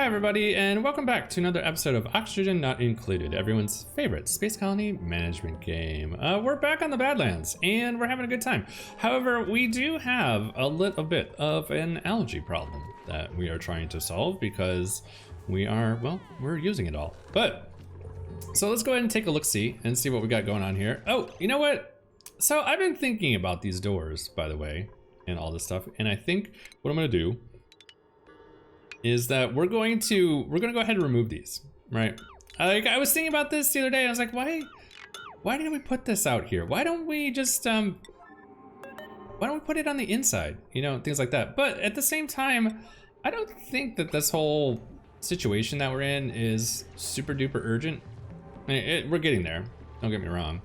Hi everybody, and welcome back to another episode of Oxygen Not Included, everyone's favorite space colony management game. We're back on the Badlands, and we're having a good time. However, we do have a little bit of an algae problem that we are trying to solve because we're using it all. So let's go ahead and take a look-see and see what we got going on here. Oh, you know what? So I've been thinking about these doors, by the way, and all this stuff, and I think what I'm gonna do is that we're gonna go ahead and remove these, right? I was thinking about this the other day, and I was like, why did we put this out here? Why don't we just why don't we put it on the inside? You know, things like that. But at the same time, I don't think that this whole situation that we're in is super duper urgent. I mean, we're getting there, don't get me wrong.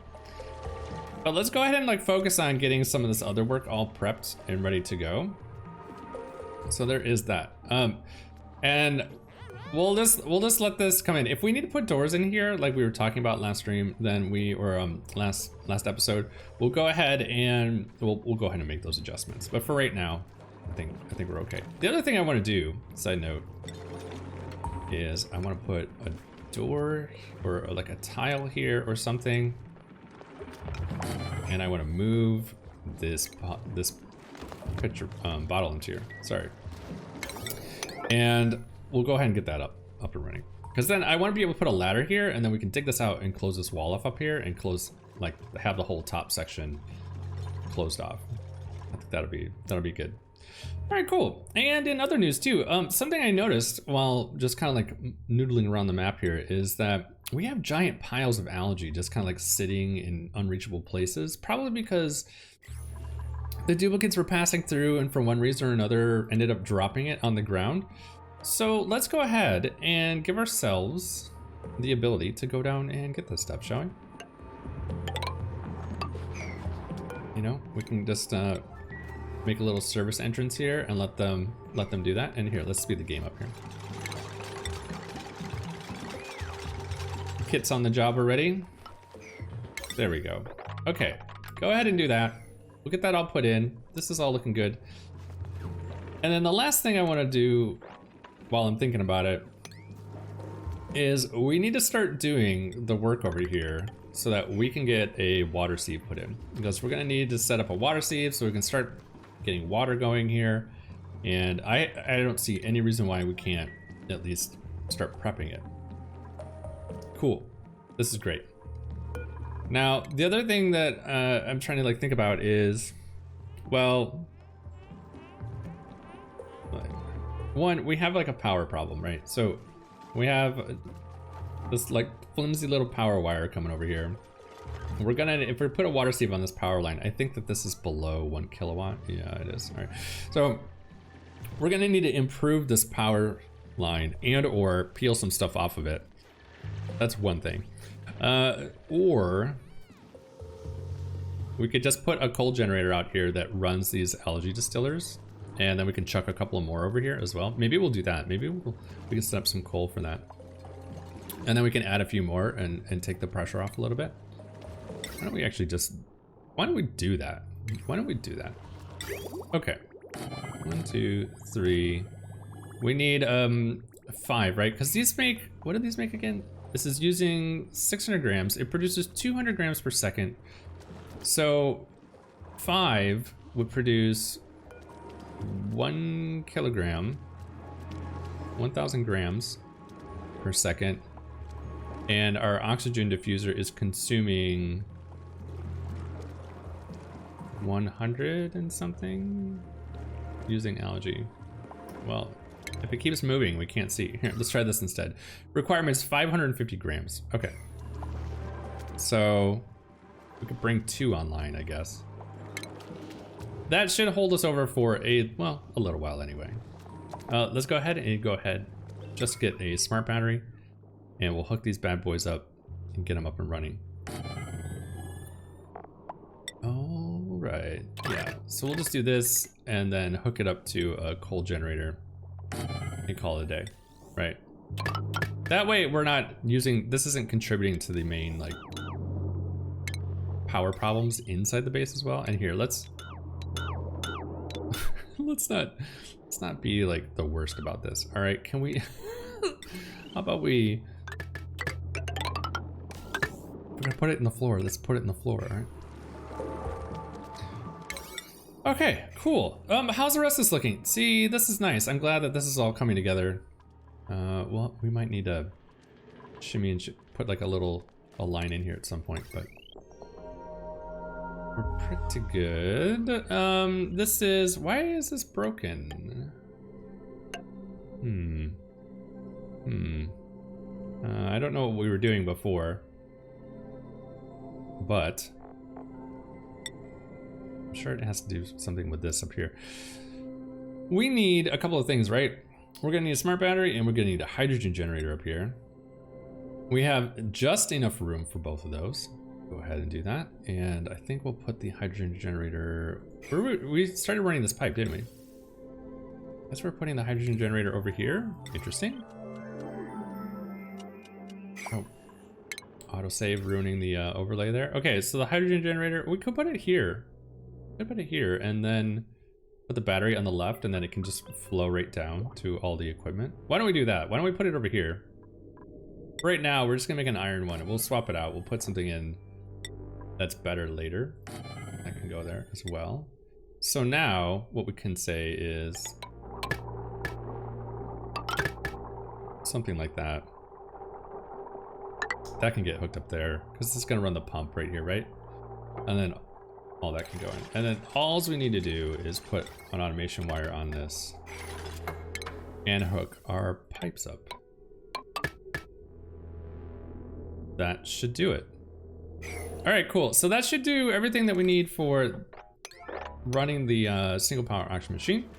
But let's go ahead and like focus on getting some of this other work all prepped and ready to go. So there is that. And we'll just let this come in. If we need to put doors in here, like we were talking about last stream, then last episode, we'll go ahead and we'll go ahead and make those adjustments. But for right now, I think we're okay. The other thing I want to do, side note, is I want to put a door or like a tile here or something, and I want to move this picture bottle into here. Sorry. And we'll go ahead and get that up and running. Because then I want to be able to put a ladder here, and then we can dig this out and close this wall off up here and close, like, have the whole top section closed off. I think that'll be good. All right, cool. And in other news too, something I noticed while just kind of like noodling around the map here is that we have giant piles of algae just kind of like sitting in unreachable places, probably because the duplicates were passing through and for one reason or another ended up dropping it on the ground. So let's go ahead and give ourselves the ability to go down and get this stuff, shall we? You know, we can just make a little service entrance here and let them do that. And here, let's speed the game up here. Kit's on the job already. There we go. Okay, go ahead and do that. We'll get that all put in. This is all looking good. And then the last thing I want to do while I'm thinking about it is we need to start doing the work over here so that we can get a water sieve put in, because we're going to need to set up a water sieve so we can start getting water going here. And I don't see any reason why we can't at least start prepping it. Cool. This is great. Now, the other thing that I'm trying to like think about is, well, one, we have like a power problem, right? So we have this like flimsy little power wire coming over here. We're gonna, if we put a water sieve on this power line, I think that this is below 1 kilowatt. Yeah, it is. All right. So we're gonna need to improve this power line and or peel some stuff off of it. That's one thing. Or we could just put a coal generator out here that runs these algae distillers, and then we can chuck a couple more over here as well. Maybe we'll do that. Maybe we can set up some coal for that. And then we can add a few more and take the pressure off a little bit. Why don't we actually just, why don't we do that? Why don't we do that? Okay. 1, 2, 3. We need 5, right? Because these make, what do these make again? This is using 600 grams. It produces 200 grams per second. So 5 would produce 1 kilogram, 1,000 grams per second. And our oxygen diffuser is consuming 100 and something using algae. Well, if it keeps moving, we can't see. Here, let's try this instead. Requirements 550 grams. Okay. So we could bring 2 online, I guess. That should hold us over for a little while anyway. Let's go ahead, just get a smart battery, and we'll hook these bad boys up and get them up and running. All right, yeah. So we'll just do this and then hook it up to a coal generator and call it a day, right? That way we're not using, this isn't contributing to the main like power problems inside the base as well. And here, let's not let's not be like the worst about this. All right, can we, how about we, we're gonna put it in the floor. Let's put it in the floor, all right? Okay, cool. How's the rest of this looking? See, this is nice. I'm glad that this is all coming together. Well, we might need to shimmy and put like a line in here at some point, but we're pretty good. This is, why is this broken? I don't know what we were doing before, but I'm sure it has to do something with this up here. We need a couple of things, right? We're gonna need a smart battery and we're gonna need a hydrogen generator up here. We have just enough room for both of those. Go ahead and do that. And I think we'll put the hydrogen generator, we started running this pipe, didn't we? Guess we're putting the hydrogen generator over here. Interesting. Oh, autosave ruining the overlay there. Okay, so the hydrogen generator, we could put it here. Could put it here and then put the battery on the left and then it can just flow right down to all the equipment. Why don't we do that? Why don't we put it over here? Right now, we're just gonna make an iron one and we'll swap it out. We'll put something in that's better later. That can go there as well. So now what we can say is something like that. That can get hooked up there because this is gonna run the pump right here, right? And then all that can go in. And then all we need to do is put an automation wire on this and hook our pipes up. That should do it. All right, cool. So that should do everything that we need for running the single power oxygen machine.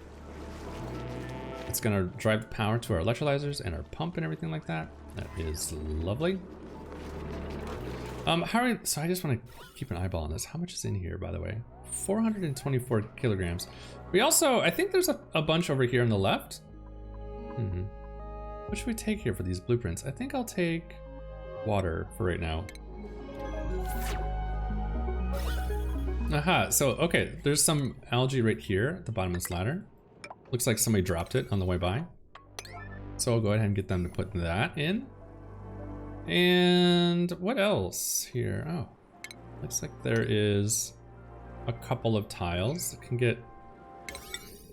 It's gonna drive the power to our electrolyzers and our pump and everything like that. That is lovely. So I just want to keep an eyeball on this. How much is in here, by the way? 424 kilograms. We also, I think there's a bunch over here on the left. What should we take here for these blueprints? I think I'll take water for right now. Aha, so, okay, there's some algae right here at the bottom of this ladder. Looks like somebody dropped it on the way by. So I'll go ahead and get them to put that in. And what else here? Oh, looks like there is a couple of tiles that can get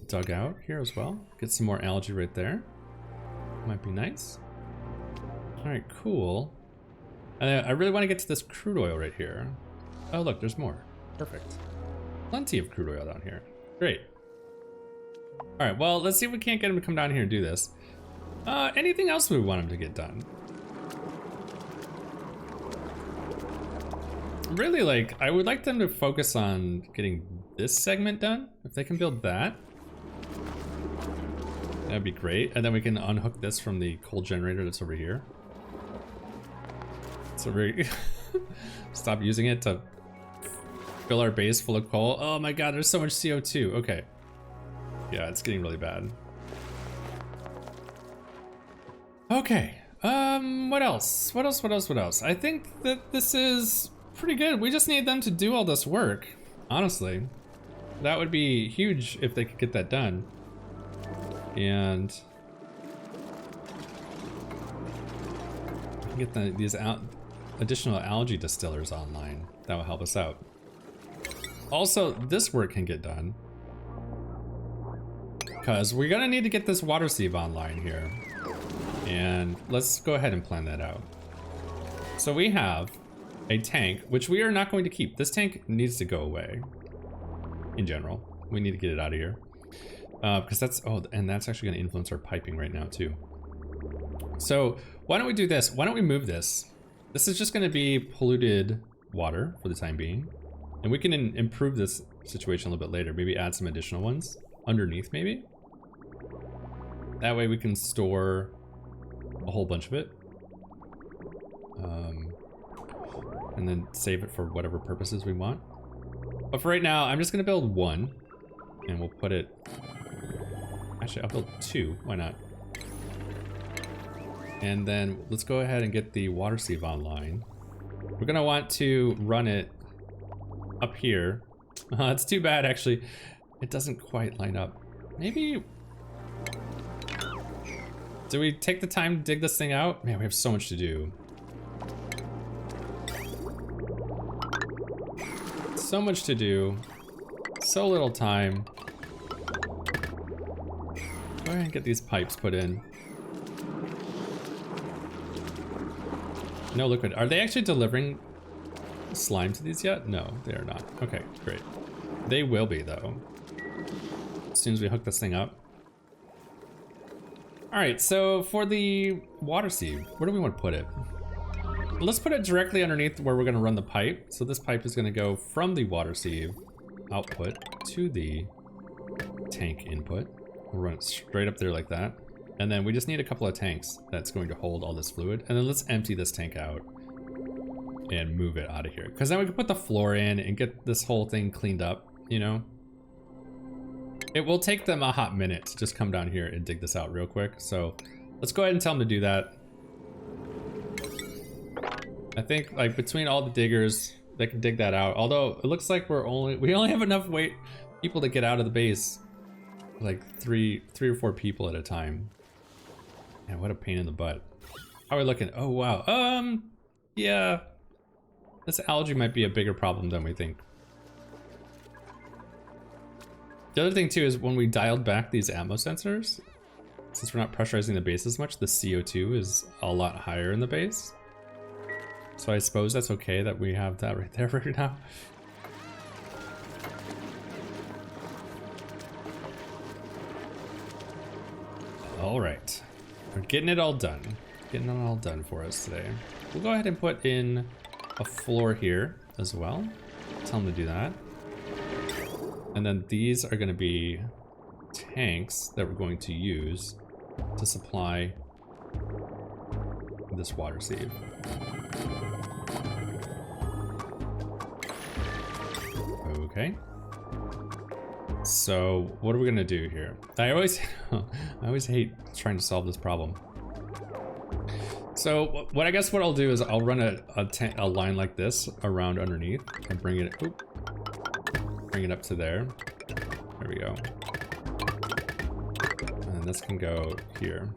dug out here as well. Get some more algae right there. Might be nice. All right, cool. I really want to get to this crude oil right here. Oh, look, there's more. Perfect. Plenty of crude oil down here. Great. All right, well, let's see if we can't get him to come down here and do this. Anything else we want him to get done? Really, like, I would like them to focus on getting this segment done. If they can build that, that'd be great. And then we can unhook this from the coal generator that's over here. So we stop using it to fill our base full of coal. Oh my god, there's so much CO2. Okay. Yeah, it's getting really bad. Okay. What else? What else? I think that this is pretty good. We just need them to do all this work, honestly. That would be huge if they could get that done. And get these additional algae distillers online. That will help us out. Also, this work can get done because we're gonna need to get this water sieve online here. And let's go ahead and plan that out. So we have a tank, which we are not going to keep. This tank needs to go away in general. We need to get it out of here. Because that's, oh, and that's actually gonna influence our piping right now too. So why don't we do this? Why don't we move this? This is just gonna be polluted water for the time being. And we can improve this situation a little bit later. Maybe add some additional ones underneath maybe. That way we can store a whole bunch of it. And then save it for whatever purposes we want. But for right now, I'm just gonna build one. And we'll put it, actually I'll build two, why not? And then let's go ahead and get the water sieve online. We're gonna want to run it up here. It's too bad actually, it doesn't quite line up. Maybe Do we take the time to dig this thing out? Man, we have so much to do. So much to do. So little time. Go ahead and get these pipes put in. No liquid. Are they actually delivering slime to these yet? No, they are not. Okay, great. They will be though. As soon as we hook this thing up. All right, so for the water sieve, where do we want to put it? Let's put it directly underneath where we're gonna run the pipe. So this pipe is gonna go from the water sieve output to the tank input. We'll run it straight up there like that. And then we just need a couple of tanks that's going to hold all this fluid. And then let's empty this tank out and move it out of here. Because then we can put the floor in and get this whole thing cleaned up, you know? It will take them a hot minute to just come down here and dig this out real quick. So let's go ahead and tell them to do that. I think like between all the diggers, they can dig that out. Although it looks like we only have enough people to get out of the base. Like three or four people at a time. Man, what a pain in the butt. How are we looking? Oh wow. Yeah. This algae might be a bigger problem than we think. The other thing too is when we dialed back these atmo sensors, since we're not pressurizing the base as much, the CO2 is a lot higher in the base. So I suppose that's okay that we have that right there right now. All right, we're getting it all done. Getting it all done for us today. We'll go ahead and put in a floor here as well. Tell them to do that. And then these are gonna be tanks that we're going to use to supply this water sieve. Okay. So what are we gonna do here? I always hate trying to solve this problem. So what I guess what I'll do is I'll run a line like this around underneath and bring it up to there. There we go. And then this can go here.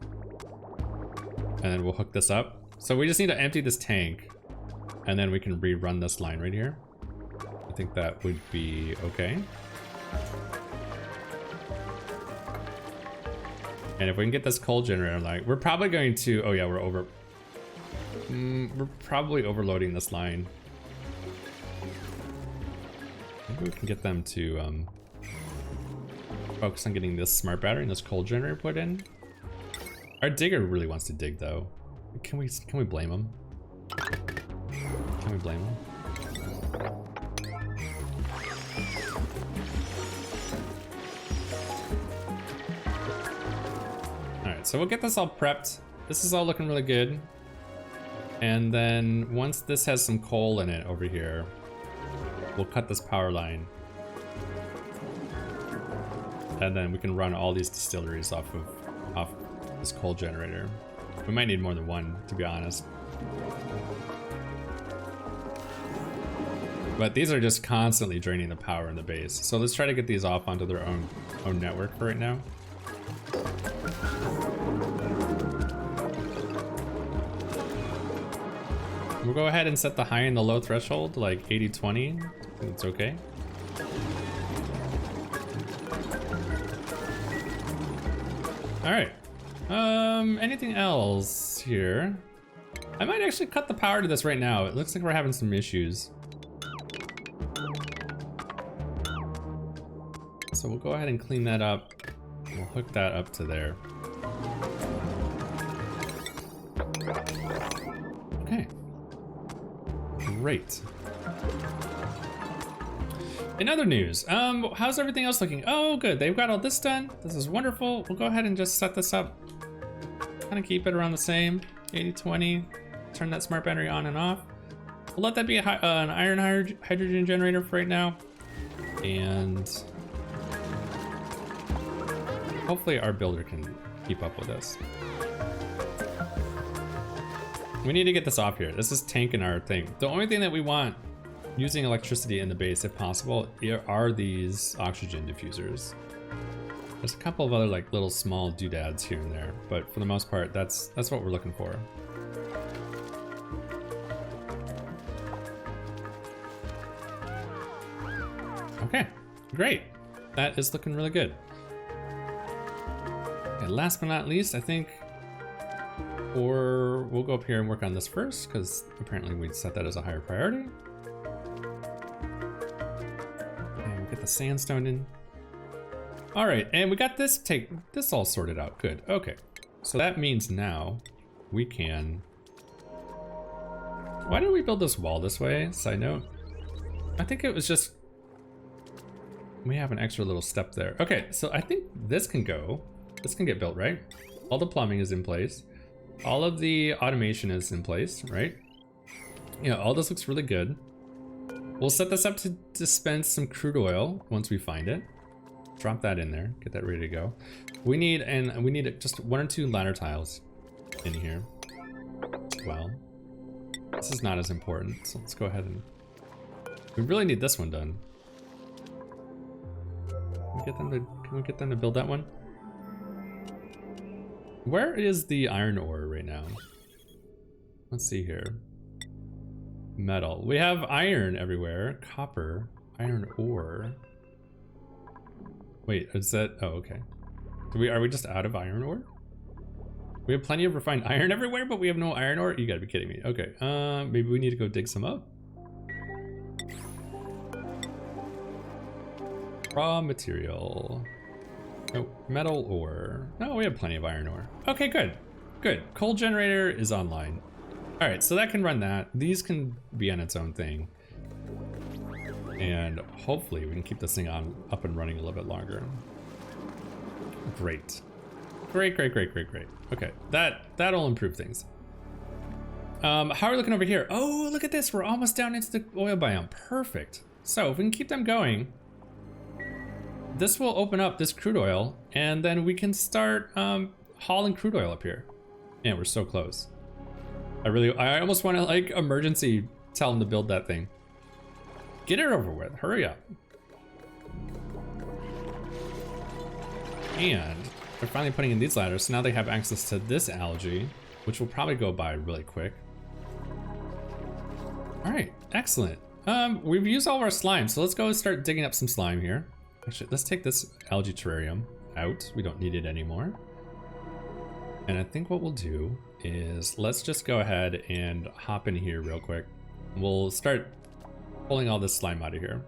And then we'll hook this up. So we just need to empty this tank and then we can rerun this line right here. I think that would be okay. And if we can get this coal generator, like we're probably going to, oh yeah, we're probably overloading this line. Maybe we can get them to focus on getting this smart battery and this coal generator put in. Our digger really wants to dig though. Can we blame him? Can we blame him? Alright, so we'll get this all prepped. This is all looking really good. And then once this has some coal in it over here, we'll cut this power line. And then we can run all these distilleries off this coal generator. We might need more than one, to be honest. But these are just constantly draining the power in the base. So let's try to get these off onto their own network for right now. We'll go ahead and set the high and the low threshold, like 80-20. I think it's okay. All right. Anything else here? I might actually cut the power to this right now. It looks like we're having some issues. So we'll go ahead and clean that up. We'll hook that up to there. Okay. Great. In other news, how's everything else looking? Oh, good. They've got all this done. This is wonderful. We'll go ahead and just set this up. Kind of keep it around the same, 80-20. Turn that smart battery on and off. We'll let that be an iron hydrogen generator for right now. And hopefully our builder can keep up with us. We need to get this off here. This is tanking our thing. The only thing that we want using electricity in the base, if possible, are these oxygen diffusers. There's a couple of other like little small doodads here and there, but for the most part, that's what we're looking for. Okay, great. That is looking really good. Okay, last but not least, I think, or we'll go up here and work on this first, because apparently we set that as a higher priority. And we'll get the sandstone in. All right, and we got this all sorted out. Good, okay. So that means now we can, why did we build this wall this way? Side note, I think it was just, we have an extra little step there. Okay, so I think this can get built, right? All the plumbing is in place. All of the automation is in place, right? Yeah, all this looks really good. We'll set this up to dispense some crude oil once we find it. Drop that in there, get that ready to go. We need just 1 or 2 ladder tiles in here as well. This is not as important, so let's go ahead and, we really need this one done. Can we get them to build that one? Where is the iron ore right now? Let's see here. Metal. We have iron everywhere. Copper. Iron ore. Wait, is that? Oh, okay. Are we just out of iron ore? We have plenty of refined iron everywhere, but we have no iron ore? You gotta be kidding me. Okay, maybe we need to go dig some up. Raw material. Oh, metal ore. No, we have plenty of iron ore. Okay, good. Good. Coal generator is online. All right, so that can run that. These can be on its own thing. And hopefully we can keep this thing up and running a little bit longer. Great. Great, great, great, great, great. Okay, that'll improve things. How are we looking over here? Oh, look at this. We're almost down into the oil biome. Perfect. So if we can keep them going, this will open up this crude oil, and then we can start hauling crude oil up here. Man, we're so close. I almost want to like emergency tell them to build that thing. Get it over with, hurry up. And they're finally putting in these ladders, so now they have access to this algae, which will probably go by really quick. All right, excellent. We've used all of our slime, so let's go start digging up some slime here. Actually, let's take this algae terrarium out. We don't need it anymore. And I think what we'll do is let's just go ahead and hop in here real quick. We'll start pulling all this slime out of here.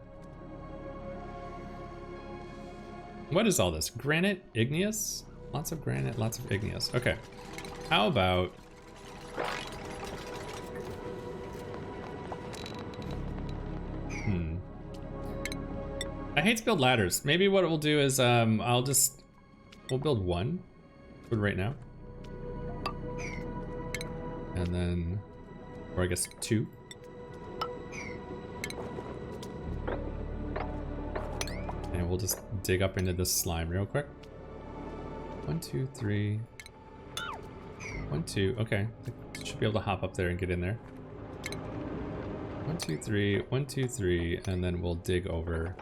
What is all this? Granite? Igneous? Lots of granite, lots of igneous. Okay. How about... I hate to build ladders. Maybe what we'll do is we'll build one for right now. And then, or I guess 2. And we'll just dig up into this slime real quick. 1, 2, 3. 1, 2, okay. Should be able to hop up there and get in there. 1, 2, 3, 1, 2, 3, and then we'll dig over.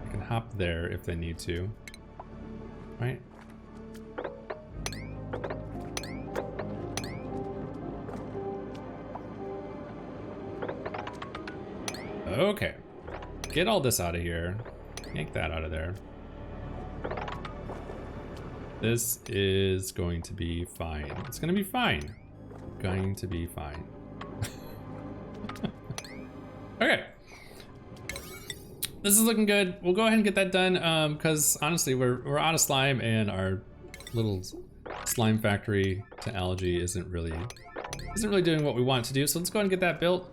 I can hop there if they need to. Right? Okay. Get all this out of here. Yank that out of there. This is going to be fine. It's going to be fine. Going to be fine. Okay. This is looking good. We'll go ahead and get that done because honestly we're out of slime and our little slime factory to algae isn't really doing what we want it to do. So let's go ahead and get that built.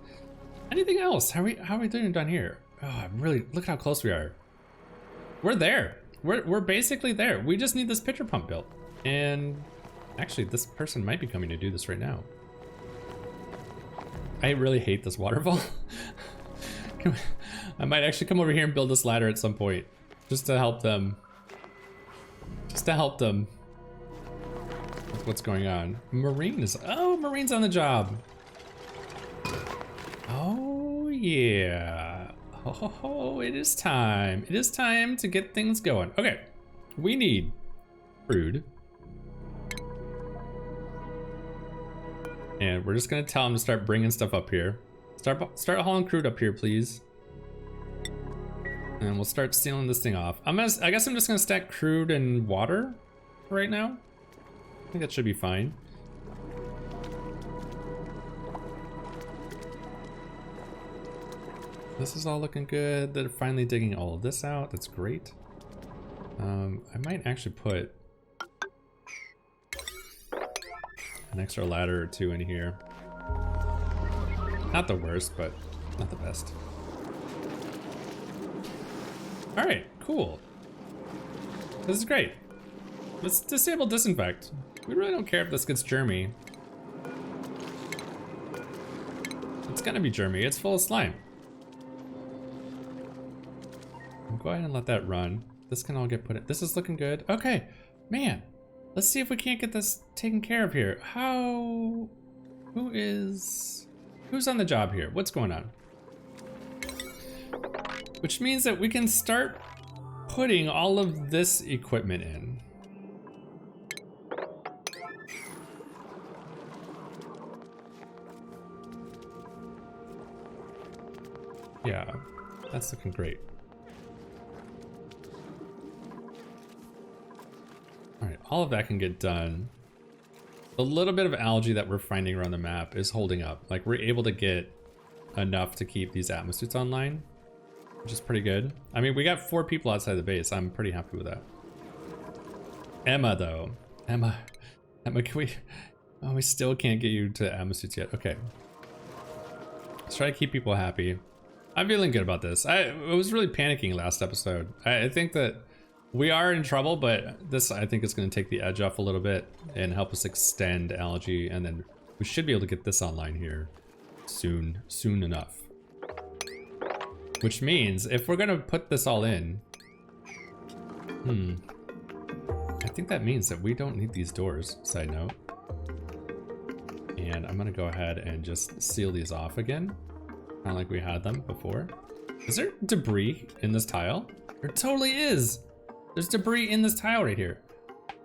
Anything else? How are we doing down here? Oh, I'm really, look how close we are. We're there. We're basically there. We just need this pitcher pump built. And actually this person might be coming to do this right now. I really hate this waterfall. I might actually come over here and build this ladder at some point. Just to help them. Just to help them with what's going on. Marine is, oh, Marine's on the job. Oh yeah. Oh, it is time. It is time to get things going. Okay, we need crude. And we're just gonna tell them to start bringing stuff up here. Start hauling crude up here, please. And we'll start sealing this thing off. I guess I'm just gonna stack crude and water right now. I think that should be fine. This is all looking good. They're finally digging all of this out. That's great. I might actually put an extra ladder or two in here. Not the worst, but not the best. All right, cool. This is great. Let's disable disinfect. We really don't care if this gets germy. It's gonna be germy. It's full of slime. Go ahead and let that run. This can all get put in. This is looking good. Okay, man. Let's see if we can't get this taken care of here. Who's on the job here? What's going on? Which means that we can start putting all of this equipment in. Yeah, that's looking great. All right, all of that can get done. The little bit of algae that we're finding around the map is holding up. Like, we're able to get enough to keep these atmospheres online, which is pretty good. I mean, we got 4 people outside the base. I'm pretty happy with that. Emma, though. Emma, can we... Oh, we still can't get you to atmospheres yet. Okay. Let's try to keep people happy. I'm feeling good about this. I was really panicking last episode. I think that we are in trouble, but this, I think, is going to take the edge off a little bit and help us extend algae, and then we should be able to get this online here soon enough. Which means if we're going to put this all in, I think that means that we don't need these doors, side note. And I'm going to go ahead and just seal these off again, kind of like we had them before. Is there debris in this tile? There totally is! There's debris in this tile right here.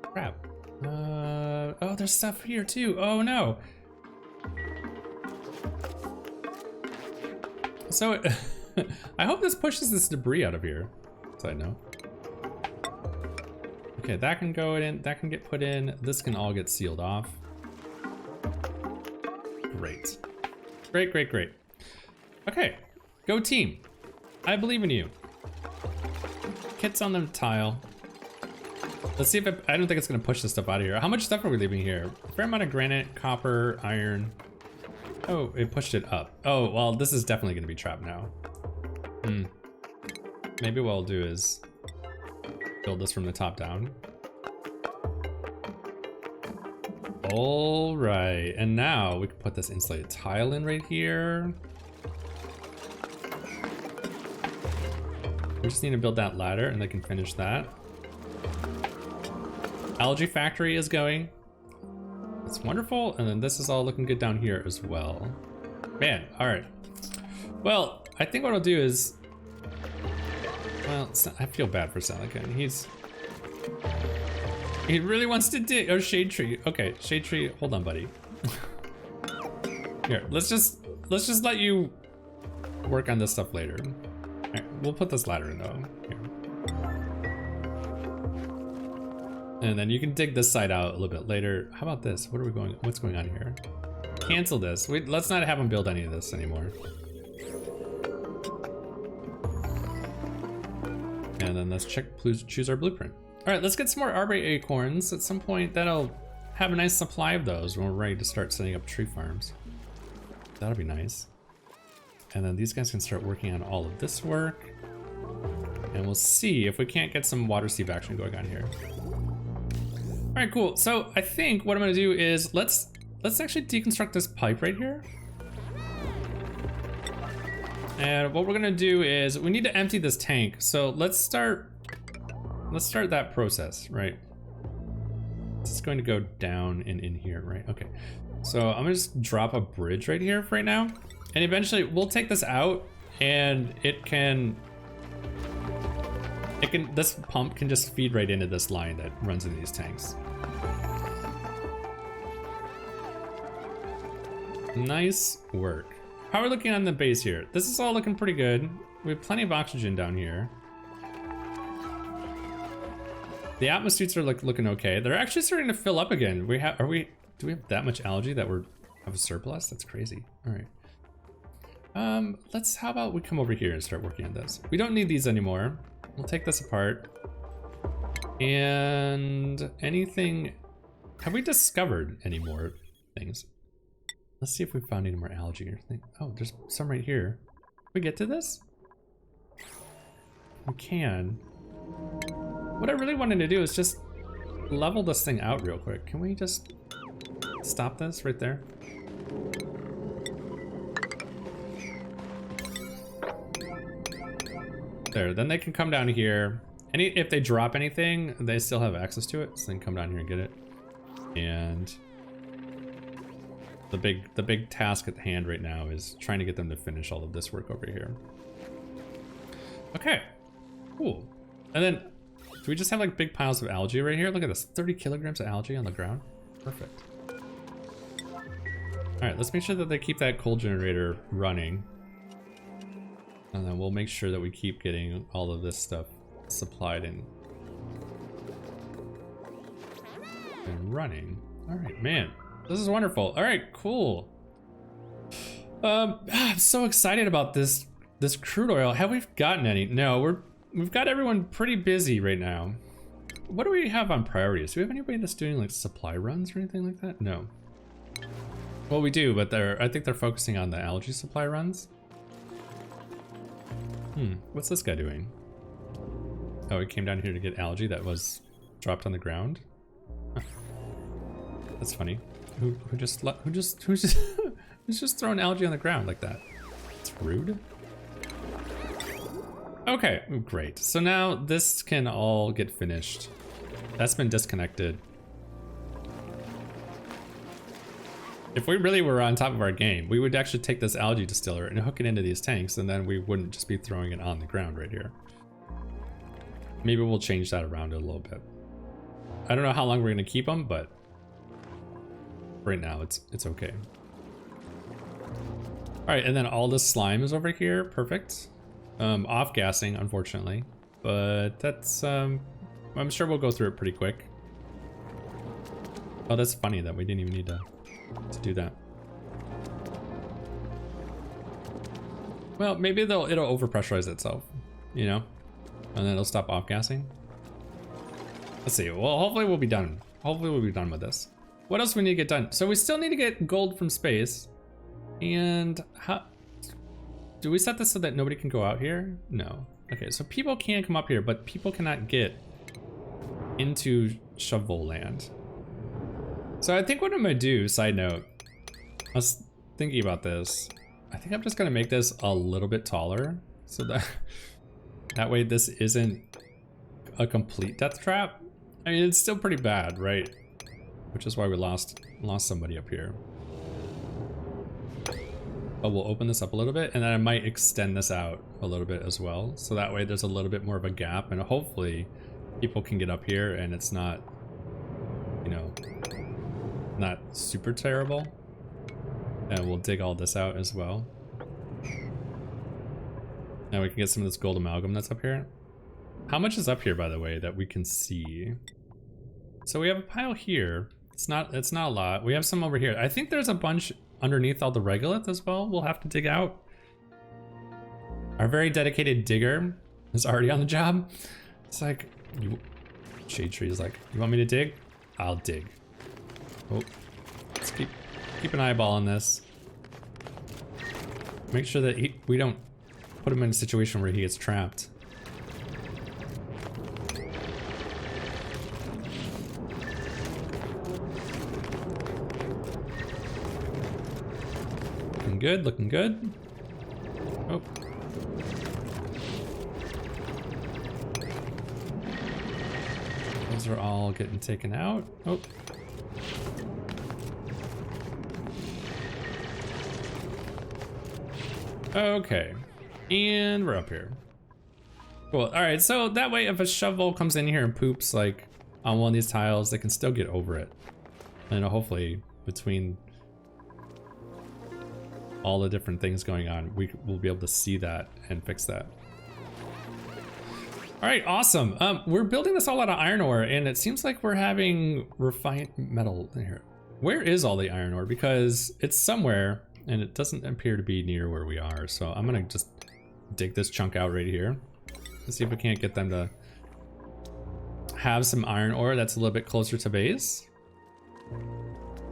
Crap. Oh, there's stuff here too. Oh no. So, I hope this pushes this debris out of here. Side note. Okay, that can go in, that can get put in. This can all get sealed off. Great. Great, great, great. Okay, go team. I believe in you. Kits on the tile. Let's see if I don't think it's gonna push this stuff out of here. How much stuff are we leaving here? A fair amount of granite, copper, iron. Oh, it pushed it up. Oh, well, this is definitely gonna be trapped now. Maybe what I'll do is build this from the top down. All right, and now we can put this insulated tile in right here. We just need to build that ladder and they can finish that. Algae factory is going. It's wonderful. And then this is all looking good down here as well. Man, all right. Well, I think what I'll do is, well, I feel bad for Silicon. He really wants to dig. Oh, Shade Tree. Okay, Shade Tree, hold on, buddy. Here, let's just let you work on this stuff later. All right, we'll put this ladder in though. Here. And then you can dig this side out a little bit later. How about this? What's going on here? Cancel this. Let's not have him build any of this anymore. And then let's choose our blueprint. All right, let's get some more arborate acorns. At some point, that'll have a nice supply of those when we're ready to start setting up tree farms. That'll be nice. And then these guys can start working on all of this work. And we'll see if we can't get some water sieve action going on here. All right, cool. So I think what I'm gonna do is let's actually deconstruct this pipe right here. And what we're gonna do is we need to empty this tank. So let's start that process, right? This is going to go down and in here, right? Okay. So I'm gonna just drop a bridge right here for right now. And eventually we'll take this out and this pump can just feed right into this line that runs into these tanks. Nice work. How are we looking on the base here? This is all looking pretty good. We have plenty of oxygen down here. The atmospheres are looking okay. They're actually starting to fill up again. Do we have that much algae that have a surplus? That's crazy. All right. How about we come over here and start working on this? We don't need these anymore. We'll take this apart. And anything, have we discovered any more things? Let's see if we found any more algae or thing. Oh, there's some right here. Can we get to this? We can. What I really wanted to do is just level this thing out real quick. Can we just stop this right there? There, then they can come down here. If they drop anything, they still have access to it, so they can come down here and get it. And the big task at hand right now is trying to get them to finish all of this work over here. Okay, cool. And then, do we just have like big piles of algae right here? Look at this, 30 kilograms of algae on the ground. Perfect. All right, let's make sure that they keep that coal generator running. And then we'll make sure that we keep getting all of this stuff supplied and running. All right, man, this is wonderful. All right, cool. I'm so excited about this crude oil. Have we gotten any? No, we've got everyone pretty busy right now. What do we have on priorities? Do we have anybody that's doing like supply runs or anything like that? No. Well, we do, but I think they're focusing on the algae supply runs. What's this guy doing? Oh, he came down here to get algae that was dropped on the ground. Huh. That's funny. Who's just throwing algae on the ground like that? It's rude. Okay, great. So now this can all get finished. That's been disconnected. If we really were on top of our game, we would actually take this algae distiller and hook it into these tanks, and then we wouldn't just be throwing it on the ground right here. Maybe we'll change that around a little bit. I don't know how long we're gonna keep them, but right now it's okay. All right, and then all this slime is over here. Perfect. Off gassing, unfortunately, but that's I'm sure we'll go through it pretty quick. Oh, that's funny that we didn't even need to do that. Well, maybe it'll overpressurize itself, you know, and then it'll stop off gassing. Let's see. Well, hopefully we'll be done. Hopefully we'll be done with this. What else do we need to get done? So we still need to get gold from space. And how do we set this so that nobody can go out here? No. Okay, so people can come up here, but people cannot get into shovel land. So I think what I'm gonna do, side note, I was thinking about this. I think I'm just gonna make this a little bit taller so that way this isn't a complete death trap. I mean, it's still pretty bad, right? Which is why we lost somebody up here. But we'll open this up a little bit, and then I might extend this out a little bit as well. So that way there's a little bit more of a gap, and hopefully people can get up here and it's not, you know, not super terrible. And we'll dig all this out as well. Now we can get some of this gold amalgam that's up here. How much is up here, by the way, that we can see? So we have a pile here. It's not a lot. We have some over here. I think there's a bunch underneath all the regolith as well. We'll have to dig out. Our very dedicated digger is already on the job. It's like, Shade Tree is like, you want me to dig? I'll dig. Oh, let's keep an eyeball on this. Make sure that we don't put him in a situation where he gets trapped. Looking good, looking good. Oh. Those are all getting taken out. Oh. Okay. And we're up here. Cool. All right, so that way if a shovel comes in here and poops like on one of these tiles, they can still get over it. And hopefully between all the different things going on, we'll be able to see that and fix that. All right, awesome. We're building this all out of iron ore, and it seems like we're having refined metal in here. Where is all the iron ore? Because it's somewhere, and it doesn't appear to be near where we are. So I'm gonna just dig this chunk out right here. Let's see if we can't get them to have some iron ore that's a little bit closer to base.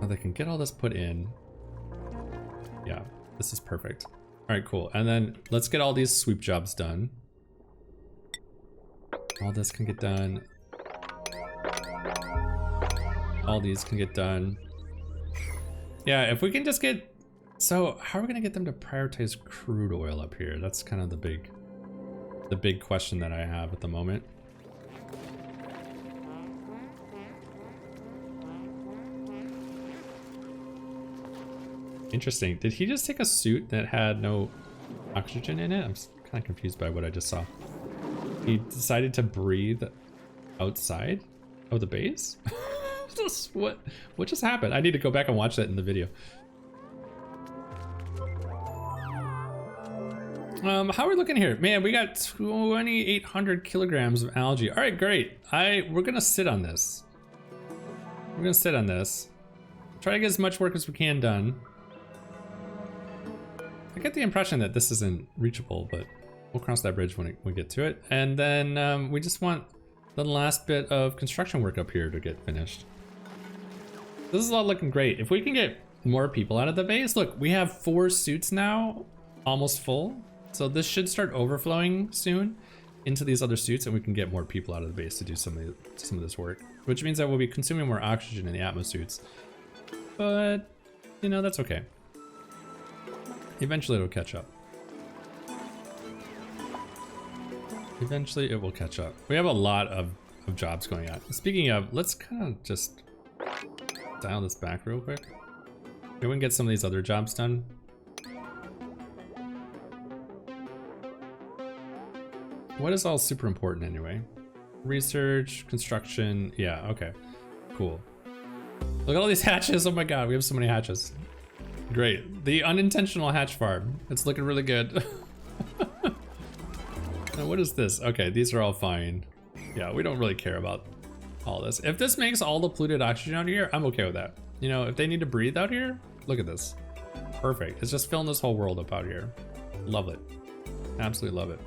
Oh, they can get all this put in. Yeah, this is perfect. All right, cool. And then let's get all these sweep jobs done. All this can get done. All these can get done. Yeah, if we can just get... So how are we gonna get them to prioritize crude oil up here? That's kind of the big question that I have at the moment. Interesting. Did he just take a suit that had no oxygen in it? I'm kind of confused by what I just saw. He decided to breathe outside of the base? What just happened? I need to go back and watch that in the video. How are we looking here? Man, we got 2,800 kilograms of algae. All right, great. We're gonna sit on this. We're gonna sit on this. Try to get as much work as we can done. I get the impression that this isn't reachable, but we'll cross that bridge when we get to it. And then we just want the last bit of construction work up here to get finished. This is all looking great. If we can get more people out of the base, look, we have 4 suits now, almost full. So this should start overflowing soon into these other suits, and we can get more people out of the base to do some of this work, which means that we'll be consuming more oxygen in the Atmos suits. But, you know, that's okay. Eventually it'll catch up. Eventually it will catch up. We have a lot of jobs going on. Speaking of, let's kind of just dial this back real quick. Maybe we can get some of these other jobs done. What is all super important anyway? Research, construction, yeah, okay, cool. Look at all these hatches, oh my god, we have so many hatches. Great, the unintentional hatch farm. It's looking really good. Now, what is this? Okay, these are all fine. Yeah, we don't really care about all this. If this makes all the polluted oxygen out here, I'm okay with that. You know, if they need to breathe out here, look at this. Perfect, it's just filling this whole world up out here. Love it, absolutely love it.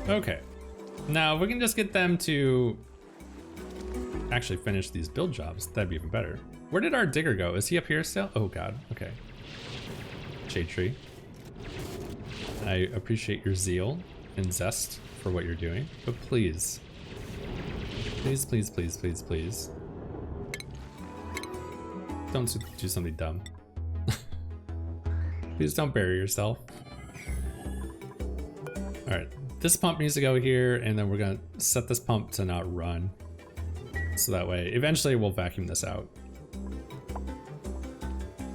Okay, now if we can just get them to actually finish these build jobs, that'd be even better. Where did our digger go? Is he up here still? Oh god, okay. Shade tree. I appreciate your zeal and zest for what you're doing, but please, please, please, please, please, please, don't do something dumb. Please don't bury yourself. All right. This pump needs to go here, and then we're gonna set this pump to not run. So that way, eventually we'll vacuum this out.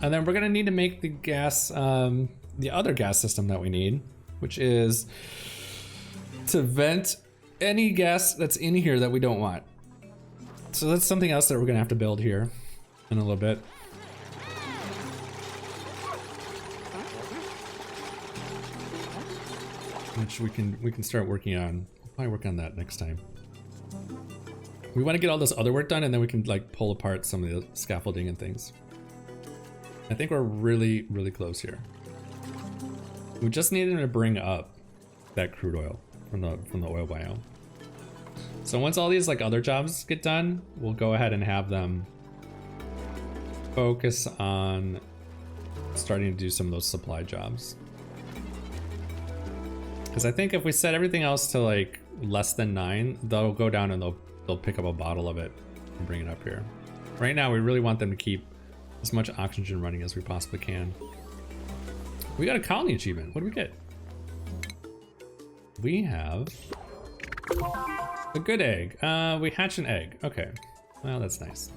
And then we're gonna need to make the gas, the other gas system that we need, which is to vent any gas that's in here that we don't want. So that's something else that we're gonna have to build here in a little bit. Which we can start working on. We'll probably work on that next time. We want to get all this other work done, and then we can like pull apart some of the scaffolding and things. I think we're really, really close here. We just needed to bring up that crude oil from the oil biome. So once all these like other jobs get done, we'll go ahead and have them focus on starting to do some of those supply jobs. Because I think if we set everything else to like less than 9, they'll go down and they'll pick up a bottle of it and bring it up here. Right now, we really want them to keep as much oxygen running as we possibly can. We got a colony achievement. What do we get? We have a good egg. We hatch an egg. Okay, well that's nice.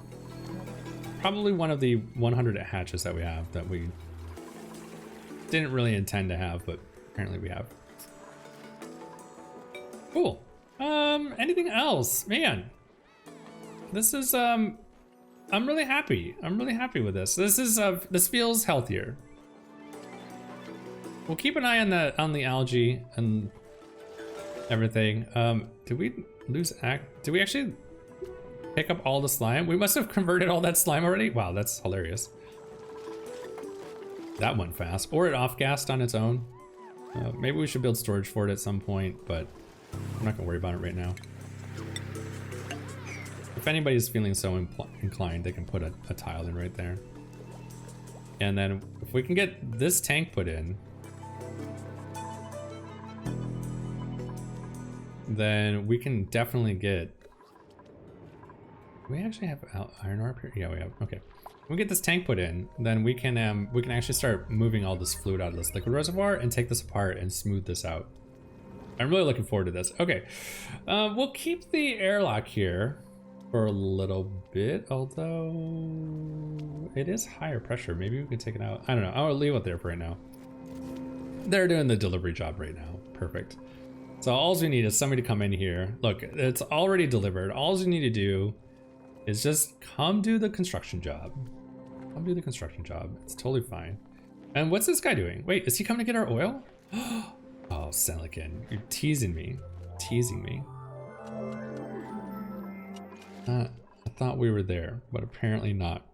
Probably one of the 100 hatches that we have that we didn't really intend to have, but apparently we have. Cool. Anything else? Man, this is, I'm really happy. I'm really happy with this. This feels healthier. We'll keep an eye on the algae and everything. Did we lose Did we actually pick up all the slime? We must have converted all that slime already. Wow, that's hilarious. That went fast. Or it off-gassed on its own. Maybe we should build storage for it at some point, but I'm not gonna worry about it right now. If anybody's feeling so inclined, they can put a tile in right there. And then if we can get this tank put in, then we can definitely get... Do we actually have iron ore up here? Yeah, we have. Okay. When we get this tank put in, then we can actually start moving all this fluid out of this liquid reservoir and take this apart and smooth this out. I'm really looking forward to this. Okay, we'll keep the airlock here for a little bit, although it is higher pressure. Maybe we can take it out. I don't know. I'll leave it there for right now. They're doing the delivery job right now. Perfect. So all we need is somebody to come in here. Look, it's already delivered. All you need to do is just come do the construction job. Come do the construction job. It's totally fine. And what's this guy doing? Wait, is he coming to get our oil? Oh, Silicon, you're teasing me. Teasing me. I thought we were there, but apparently not.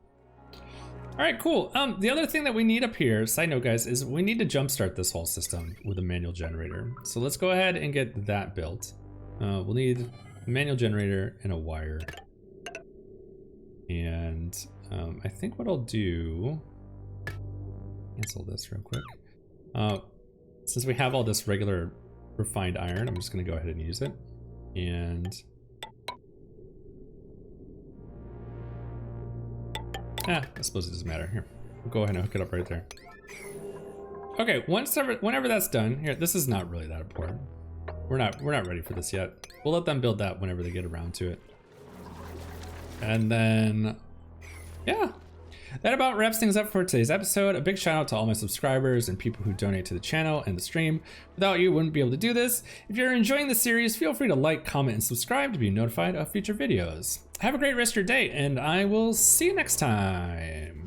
All right, cool. The other thing that we need up here, side note guys, is we need to jumpstart this whole system with a manual generator. So let's go ahead and get that built. We'll need a manual generator and a wire. And I think what I'll do, cancel this real quick. Since we have all this regular refined iron, I'm just gonna go ahead and use it. And I suppose it doesn't matter. Here, we'll go ahead and hook it up right there. Okay, whenever that's done, here, this is not really that important. We're not ready for this yet. We'll let them build that whenever they get around to it. And then, yeah, that about wraps things up for today's episode. A big shout out to all my subscribers and people who donate to the channel and the stream. Without you, wouldn't be able to do this. If you're enjoying the series, feel free to like, comment, and subscribe to be notified of future videos. Have a great rest of your day, and I will see you next time.